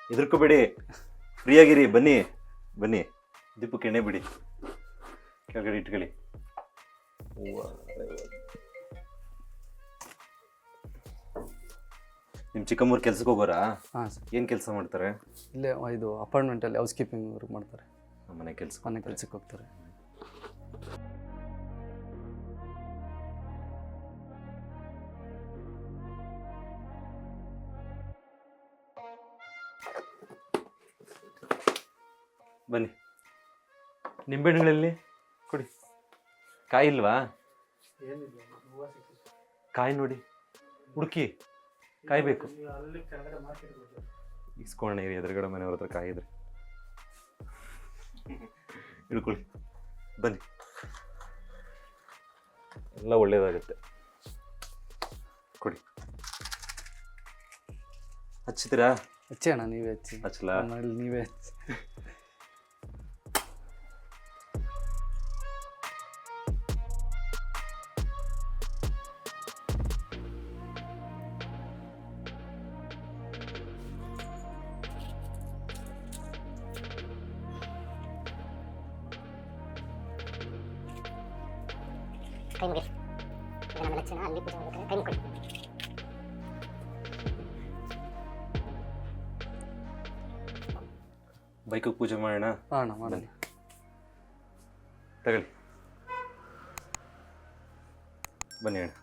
[SPEAKER 2] ಹೆದರ್ಕೋಬೇಡಿ, ಫ್ರೀಯಾಗಿರಿ, ಬನ್ನಿ ಬನ್ನಿ. ದೀಪಕ್ಕೆ ಎಣ್ಣೆ ಬಿಡಿ, ಕೆಳಗಡೆ ಇಟ್ಕೊಳ್ಳಿ. ನಿಮ್ಮ ಚಿಕ್ಕಮ್ಮವ್ರು ಕೆಲ್ಸಕ್ಕೆ ಹೋಗೋರಾ?
[SPEAKER 6] ಹಾಂ ಸರ್.
[SPEAKER 2] ಏನು ಕೆಲಸ ಮಾಡ್ತಾರೆ?
[SPEAKER 6] ಇಲ್ಲೇ ಇದು ಅಪಾರ್ಟ್ಮೆಂಟಲ್ಲಿ ಹೌಸ್ ಕೀಪಿಂಗ್ ವರ್ಕ್ ಮಾಡ್ತಾರೆ.
[SPEAKER 2] ಮನೆ ಕೆಲಸ.
[SPEAKER 6] ಮನೆ ಕೆಲ್ಸಕ್ಕೆ ಹೋಗ್ತಾರೆ.
[SPEAKER 2] ಬನ್ನಿ. ನಿಂಬೆಹಣ್ಣುಗಳಲ್ಲಿ ಕೊಡಿ. ಕಾಯಿ ಇಲ್ವಾ? ಕಾಯಿ ನೋಡಿ, ಹುಡುಕಿ ಕಾಯಿ ಬೇಕು. ಇಸ್ಕೊಳ್ಳೋಣ ಇರಿ, ಎದುರುಗಡೆ ಮನೆಯವ್ರ ಹತ್ರ ಕಾಯಿ ಇದ್ರೆ ಇಳ್ಕೊಳ್ಳಿ. ಬನ್ನಿ, ಎಲ್ಲ ಒಳ್ಳೇದಾಗುತ್ತೆ. ಕೊಡಿ. ಹಚ್ಚಿತೀರಾ?
[SPEAKER 6] ಹೆಚ್ಚಿ ಅಣ್ಣ, ನೀವೇ ಹೆಚ್ಚಿ.
[SPEAKER 2] ಹಚ್ಚಲಾ?
[SPEAKER 6] ಮನೇಲಿ ನೀವೇ ಹೆಚ್ಚಿ.
[SPEAKER 2] ಬೈಕಿಗೆ ಪೂಜೆ ಮಾಡೋಣ.
[SPEAKER 6] ಹಾಂ ಮಾಡೋಣ.
[SPEAKER 2] ತಗೊಳ್ಳಿ, ಬನ್ನಿ ಅಣ್ಣ.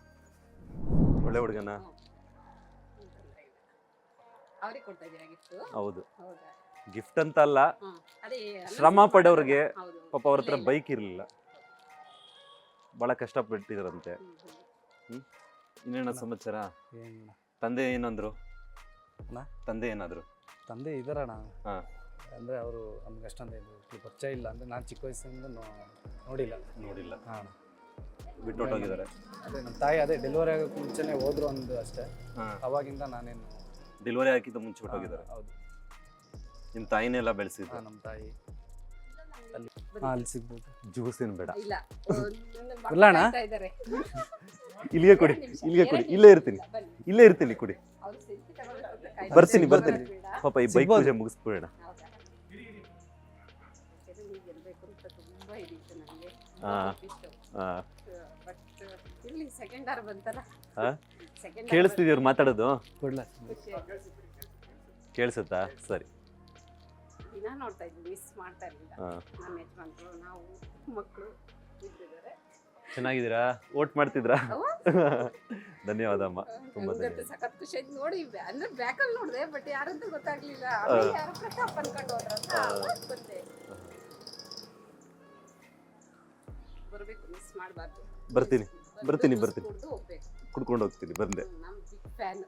[SPEAKER 2] ಒಳ್ಳೆ ಹುಡುಗನ. ಹೌದು, ಗಿಫ್ಟ್ ಅಂತ ಅಲ್ಲ, ಶ್ರಮ ಪಡೋರಿಗೆ. ಪಾಪ ಅವ್ರ ಹತ್ರ ಬೈಕ್ ಇರಲಿಲ್ಲ, ಭಾಳ ಕಷ್ಟಪಟ್ಟಿದ್ರಂತೆ. ಇನ್ನೇನ ಸಮಾಚಾರ?
[SPEAKER 6] ಏನಿಲ್ಲ.
[SPEAKER 2] ತಂದೆ ಏನಂದ್ರು?
[SPEAKER 6] ಅಣ್ಣ?
[SPEAKER 2] ತಂದೆ ಏನಾದ್ರು?
[SPEAKER 6] ತಂದೆ ಇದ್ದಾರಣ್ಣ.
[SPEAKER 2] ಹಾಂ.
[SPEAKER 6] ಅಂದರೆ ಅವರು ನಮ್ಗೆ ಅಷ್ಟೊಂದು ಇದು ಪರಿಚಯ ಇಲ್ಲ. ಅಂದರೆ ನಾನು ಚಿಕ್ಕ ವಯಸ್ಸಿಂದ ನೋಡಿಲ್ಲ. ಹಾಂ.
[SPEAKER 2] ಬಿಟ್ಟು ಹೊಟ್ಟೋಗಿದ್ದಾರೆ.
[SPEAKER 6] ಅದೇ ನಮ್ಮ ತಾಯಿ ಅದೇ ಡೆಲಿವರಿ ಆಗೋಕ್ಕೆ ಮುಂಚೆನೇ ಹೋದ್ರು ಒಂದು ಅಷ್ಟೇ.
[SPEAKER 2] ಹಾಂ.
[SPEAKER 6] ಅವಾಗಿಂದ ನಾನೇನು
[SPEAKER 2] ಡೆಲಿವರಿ ಆಗಿದ್ದ ಮುಂಚೆ ಬಿಟ್ಟೋಗಿದ್ದಾರೆ.
[SPEAKER 6] ಹೌದು.
[SPEAKER 2] ನಿಮ್ಮ ತಾಯಿನೇ ಎಲ್ಲ ಬೆಳೆಸಿದ್ರು.
[SPEAKER 6] ಹಾಂ, ನಮ್ಮ ತಾಯಿ ಅಲ್ಲಿ ಸಿಗ್ಬೋದು.
[SPEAKER 2] ಜ್ಯೂಸಿನ ಬೇಡ,
[SPEAKER 6] ಇಲ್ಲ ಅಣ್ಣ.
[SPEAKER 2] ಇಲ್ಲಿಗೆ ಕೊಡಿ, ಇಲ್ಲಿಗೆ ಕೊಡಿ. ಇಲ್ಲೇ ಇರ್ತೀನಿ ಕೊಡಿ. ಬರ್ತೀನಿ. ಪಾಪ ಈ ಬೈಕ್ ಪೂಜೆ ಮುಗಿಸ್ಬಿಡೋಣ. ಕೇಳಿಸ್ತಿದ್ಯವ್ರು ಮಾತಾಡೋದು?
[SPEAKER 6] ಕೊಡ್ಲಾ?
[SPEAKER 2] ಕೇಳಿಸುತ್ತಾ? ಸರಿ.
[SPEAKER 9] ನೋಡ್ತಾ ಇದ್ವಿ, ಮಿಸ್ ಮಾಡ್ತಾ ಇರಲಿಲ್ಲ. ನಮ್ಮ ಯಜಮಾನ್ರು, ನಾವು, ಮಕ್ಕಳು ಇದ್ದಿದ್ದಾರೆ.
[SPEAKER 2] ಚೆನ್ನಾಗಿದ್ದೀರಾ? ಓಟ್ ಮಾಡ್ತಿದ್ರಾ? ಧನ್ಯವಾದ ಅಮ್ಮ, ತುಂಬಾ ಧನ್ಯವಾದ.
[SPEAKER 9] ಸಖತ್ ಖುಷಿ ಆಯ್ತು ನೋಡಿ. ಅಂದ್ರೆ ಬ್ಯಾಕಲ್ಲಿ ನೋಡಿದೆ, ಬಟ್ ಯಾರಂತ ಗೊತ್ತಾಗ್ಲಿಲ್ಲ. ಯಾರು ಪ್ರತಾಪ್ ಅನ್ಕೊಂಡು ಹೋದ್ರಂತ ಗೊತ್ತೇ. ಬರ್ಬೇಕು, ಮಿಸ್ ಮಾಡಬಾರ್ದು.
[SPEAKER 2] ಬರ್ತೀನಿ.
[SPEAKER 9] ಹೋಗ್ಬೇಕು,
[SPEAKER 2] ಕುಡ್ಕೊಂಡು ಹೋಗ್ತೀನಿ. ಬಂದೆ.
[SPEAKER 9] ನಮ್ಮ ಬಿಗ್ ಫ್ಯಾನ್.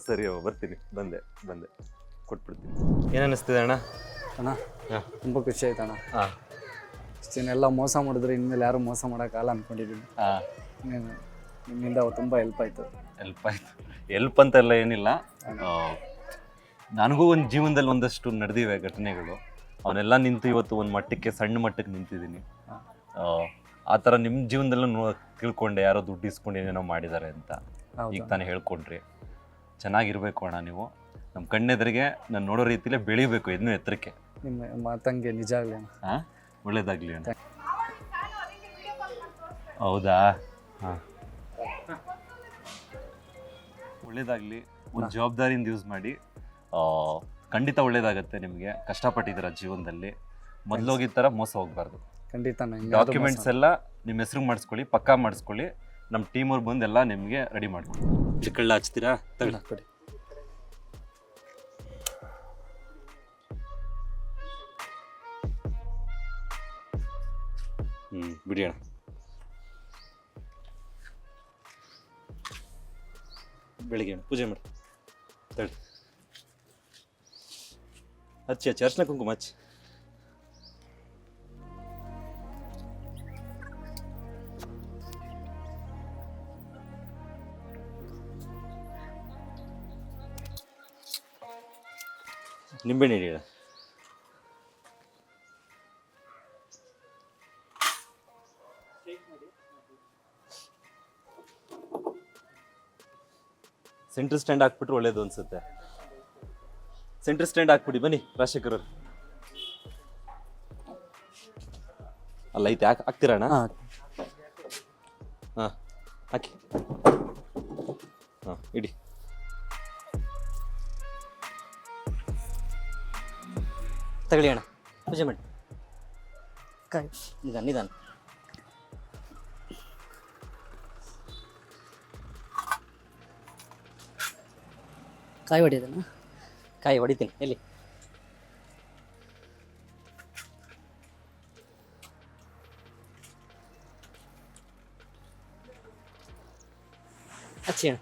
[SPEAKER 2] ಸರಿ ಅಮ್ಮ, ಬರ್ತೀನಿ. ಬಂದೆ ಕೊಟ್ಬಿಡ್ತೀನಿ. ಏನು ಅನ್ನಿಸ್ತಿದೆ ಅಣ್ಣ?
[SPEAKER 6] ಅಣ್ಣ ತುಂಬ ಖುಷಿ ಆಯ್ತು ಅಣ್ಣ.
[SPEAKER 2] ಹಾಂ.
[SPEAKER 6] ಇಷ್ಟನ್ನೆಲ್ಲ ಮೋಸ ಮಾಡಿದ್ರೆ ಇನ್ಮೇಲೆ ಯಾರು ಮೋಸ ಮಾಡೋಕ್ಕಾಗಲ್ಲ ಅಂದ್ಕೊಂಡಿದ್ದೀನಿ. ನಿಮ್ಮಿಂದ ತುಂಬ ಹೆಲ್ಪ್ ಆಯಿತು.
[SPEAKER 2] ಹೆಲ್ಪ್ ಅಂತೆಲ್ಲ ಏನಿಲ್ಲ. ನನಗೂ ಒಂದು ಜೀವನದಲ್ಲಿ ಒಂದಷ್ಟು ನಡೆದಿವೆ ಘಟನೆಗಳು. ಅವನ್ನೆಲ್ಲ ನಿಂತು ಇವತ್ತು ಒಂದು ಮಟ್ಟಕ್ಕೆ, ಸಣ್ಣ ಮಟ್ಟಕ್ಕೆ ನಿಂತಿದ್ದೀನಿ. ಆ ಥರ ನಿಮ್ಮ ಜೀವನದಲ್ಲೂ ತಿಳ್ಕೊಂಡೆ, ಯಾರೋ ದುಡ್ಡು ಇಸ್ಕೊಂಡು ಏನೇನೋ ಮಾಡಿದ್ದಾರೆ ಅಂತ. ಈಗ ತಾನೇ ಹೇಳ್ಕೊಂಡ್ರಿ. ಚೆನ್ನಾಗಿರ್ಬೇಕು ಅಣ್ಣ ನೀವು. ನಮ್ಮ ಕಣ್ಣೆದುರಿಗೆ ನಾನು ನೋಡೋ ರೀತಿಲೇ ಬೆಳಿಬೇಕು, ಇನ್ನೂ ಎತ್ತರಕ್ಕೆ.
[SPEAKER 6] ನಿಮ್ಮ ಮಾತಂಗೆ ನಿಜ ಆಗಲಿ ಅಣ್ಣ.
[SPEAKER 2] ಹಾಂ, ಒಳ್ಳೇದಾಗಲಿ ಅಣ್ಣ. ಹೌದಾ? ಹಾಂ, ಒಳ್ಳೇದಾಗಲಿ. ಒಂದು ಜವಾಬ್ದಾರಿಯಿಂದ ಯೂಸ್ ಮಾಡಿ. ಖಂಡಿತ ಒಳ್ಳೇದಾಗತ್ತೆ ನಿಮಗೆ. ಕಷ್ಟಪಟ್ಟಿದ್ದೀರ ಜೀವನದಲ್ಲಿ. ಮೊದಲೋಗಿದ್ದ ಥರ ಮೋಸ ಹೋಗಬಾರ್ದು.
[SPEAKER 6] ಖಂಡಿತ.
[SPEAKER 2] ಡಾಕ್ಯುಮೆಂಟ್ಸ್ ಎಲ್ಲ ನಿಮ್ಮ ಹೆಸ್ರಿಗೆ ಮಾಡಿಸ್ಕೊಳ್ಳಿ, ಪಕ್ಕಾ ಮಾಡಿಸ್ಕೊಳ್ಳಿ. ನಮ್ಮ ಟೀಮವ್ರು ಬಂದು ಎಲ್ಲ ನಿಮಗೆ ರೆಡಿ ಮಾಡ್ಕೊಳ್ಳಿ. ಚಿಕ್ಕಳ್ಳ ಹಚ್ತೀರಾ?
[SPEAKER 6] ಕೊಡಿ.
[SPEAKER 2] ಬಿಡಿ ಅಣ್ಣ. ಬೆಳಿಗ್ಗೆ ಪೂಜೆ ಮಾಡಿ ತಳಿ ಹಚ್ಚಿ ಅರ್ಶಿನ ಕುಂಕುಮ ಹಚ್ಚಿ. ನಿಂಬೆಹಣ್ಣು ಹಿಡಿಯೋಣ. ಸೆಂಟ್ರ್ ಸ್ಟ್ಯಾಂಡ್ ಹಾಕ್ಬಿಟ್ರೆ ಒಳ್ಳೇದು ಅನ್ಸುತ್ತೆ. ಸೆಂಟ್ರ್ ಸ್ಟ್ಯಾಂಡ್ ಹಾಕ್ಬಿಡಿ. ಬನ್ನಿ ರಾಜಶೇಖರ್ ಅವ್ರು. ಅಲ್ಲ ಐತೆ ಹಾಕ್ತೀರಾ ಅಣ್ಣ?
[SPEAKER 6] ಹಾಂ
[SPEAKER 2] ಹಾಂ ಹಾಕಿ. ಹಾಂ ಇಡಿ.
[SPEAKER 7] ತಗೊಳ್ಳಿ ಅಣ್ಣ, ಪೂಜೆ ಮಾಡಿ.
[SPEAKER 8] ಕಾಯಿ
[SPEAKER 7] ನಿಧಾನ ನಿಧಾನ.
[SPEAKER 8] ಕಾಯಿ ಹೊಡಿಯೋದನ್ನ
[SPEAKER 7] ಕಾಯಿ ಹೊಡಿತೀನಿ. ಎಲ್ಲಿ? ಹಚ್ಚಿ ಅಣ್ಣ.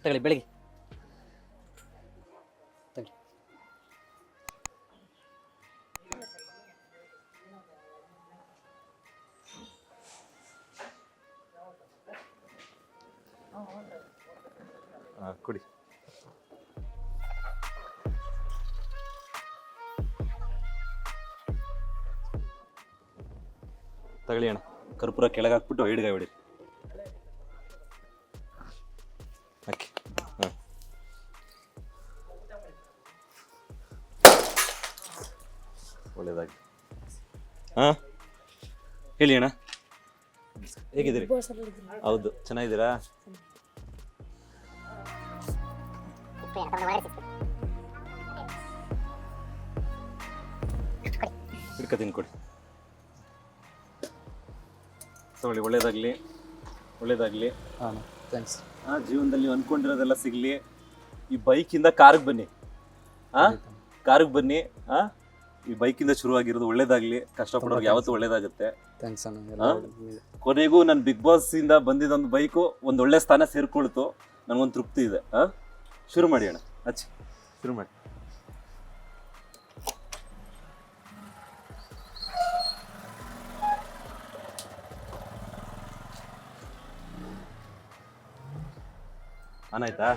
[SPEAKER 7] ತಗೊಳ್ಳಿ ಬೆಳಿಗ್ಗೆ. ತಗೊಳ್ಳಿ.
[SPEAKER 2] ಹಾಂ ಕೊಡಿ. ತಗೊಳ್ಳಿ ಅಣ್ಣ, ಕರ್ಪೂರ ಕೆಳಗೆ ಹಾಕ್ಬಿಟ್ಟು ಹಿಡ್ಗಾಯಿ ಹೊಡಿ. ಹಾಕಿ. ಹಾಂ ಒಳ್ಳೇದಾಗಿ. ಹಾಂ ಹೇಳಿ ಅಣ್ಣ, ಹೇಗಿದ್ದೀರಿ? ಹೌದು, ಚೆನ್ನಾಗಿದ್ದೀರಾ? ಹಿಡ್ಕೊತೀನಿ ಕೊಡಿ. ತಗೊಳ್ಳಿ, ಒಳ್ಳೇದಾಗಲಿ ಒಳ್ಳೇದಾಗಲಿ.
[SPEAKER 6] ಹಾಂ ಥ್ಯಾಂಕ್ಸ್.
[SPEAKER 2] ಜೀವನದಲ್ಲಿ ನೀವು ಅಂದ್ಕೊಂಡಿರೋದೆಲ್ಲ ಸಿಗಲಿ. ಈ ಬೈಕಿಂದ ಕಾರ್ಗೆ ಬನ್ನಿ. ಕಾರ್ಗೆ ಬನ್ನಿ. ಈ ಬೈಕಿಂದ ಶುರುವಾಗಿರೋದು ಒಳ್ಳೇದಾಗಲಿ. ಕಷ್ಟಪಡೋರು ಯಾವತ್ತೂ ಒಳ್ಳೇದಾಗುತ್ತೆ.
[SPEAKER 6] ಥ್ಯಾಂಕ್ಸ್ ಅಣ್ಣ.
[SPEAKER 2] ಕೊನೆಗೂ ನನ್ನ ಬಿಗ್ ಬಾಸ್ ಇಂದ ಬಂದಿದ್ದೊಂದು ಬೈಕು ಒಂದು ಒಳ್ಳೆ ಸ್ಥಾನ ಸೇರ್ಕೊಳ್ತು. ನನಗೊಂದು ತೃಪ್ತಿ ಇದೆ. ಶುರು ಮಾಡಿ ಅಣ್ಣ, ಹಚ್ಚಿ ಶುರು ಮಾಡಿ. ಆನಾಯ್ತಾ?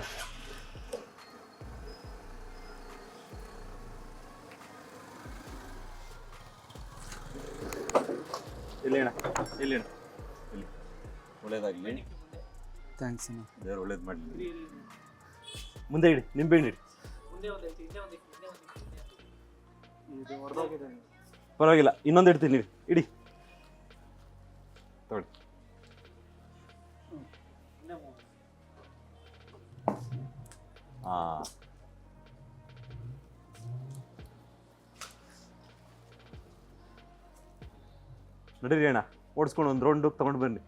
[SPEAKER 2] ಇಲ್ಲಿ ಅಣ್ಣ, ಇಲ್ಲಿ ಅಣ್ಣ, ಇಲ್ಲಿ. ಒಳ್ಳೇದಾಗಲಿ.
[SPEAKER 6] ಥ್ಯಾಂಕ್ಸ್ ಅಣ್ಣ.
[SPEAKER 2] ದೇವ್ರು ಒಳ್ಳೇದು ಮಾಡಲಿ. ಮುಂದೆ ಇಡಿ, ನಿಂಬೆ ಹಣ್ಣು ಇಡಿ. ಪರವಾಗಿಲ್ಲ, ಇನ್ನೊಂದು ಇಡ್ತೀನಿ ಇಡಿ. ತಗೊಳ್ಳಿ. ಹಾಂ ನಡೀರಿ ಅಣ್ಣ, ಓಡಿಸ್ಕೊಂಡು ಒಂದು ರೌಂಡ್ ತಗೊಂಡು ಬನ್ನಿ.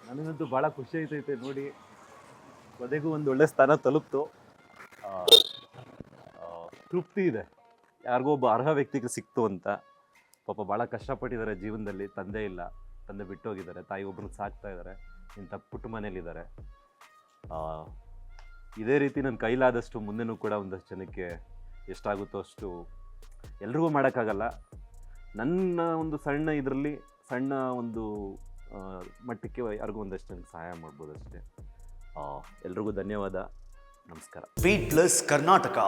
[SPEAKER 2] ನನಗಂತೂ ಭಾಳ ಖುಷಿ ಆಯ್ತೈತೆ ನೋಡಿ. ಕೊನೆಗೂ ಒಂದು ಒಳ್ಳೆ ಸ್ಥಾನ ತಲುಪ್ತು. ತೃಪ್ತಿ ಇದೆ. ಯಾರಿಗೋ ಒಬ್ಬ ಅರ್ಹ ವ್ಯಕ್ತಿಗೆ ಸಿಕ್ತು ಅಂತ. ಪಾಪ ಭಾಳ ಕಷ್ಟಪಟ್ಟಿದ್ದಾರೆ ಜೀವನದಲ್ಲಿ. ತಂದೆ ಇಲ್ಲ, ತಂದೆ ಬಿಟ್ಟೋಗಿದ್ದಾರೆ, ತಾಯಿ ಒಬ್ರನ್ನ ಸಾಕ್ತಾ ಇದ್ದಾರೆ, ಇಂಥ ಪುಟ್ಟ ಮನೇಲಿದ್ದಾರೆ. ಇದೇ ರೀತಿ ನನ್ನ ಕೈಲಾದಷ್ಟು ಮುಂದೆನೂ ಕೂಡ ಒಂದಷ್ಟು ಜನಕ್ಕೆ ಎಷ್ಟಾಗುತ್ತೋ ಅಷ್ಟು, ಎಲ್ರಿಗೂ ಮಾಡೋಕ್ಕಾಗಲ್ಲ. ನನ್ನ ಒಂದು ಸಣ್ಣ ಇದರಲ್ಲಿ ಸಣ್ಣ ಒಂದು ಮಟ್ಟಕ್ಕೆ ಯಾರಿಗೂ ಒಂದಷ್ಟು ಜನಕ್ಕೆ ಸಹಾಯ ಮಾಡ್ಬೋದು ಅಷ್ಟೇ. ಎಲ್ರಿಗೂ ಧನ್ಯವಾದ. ನಮಸ್ಕಾರ.
[SPEAKER 1] Beat plus Karnataka.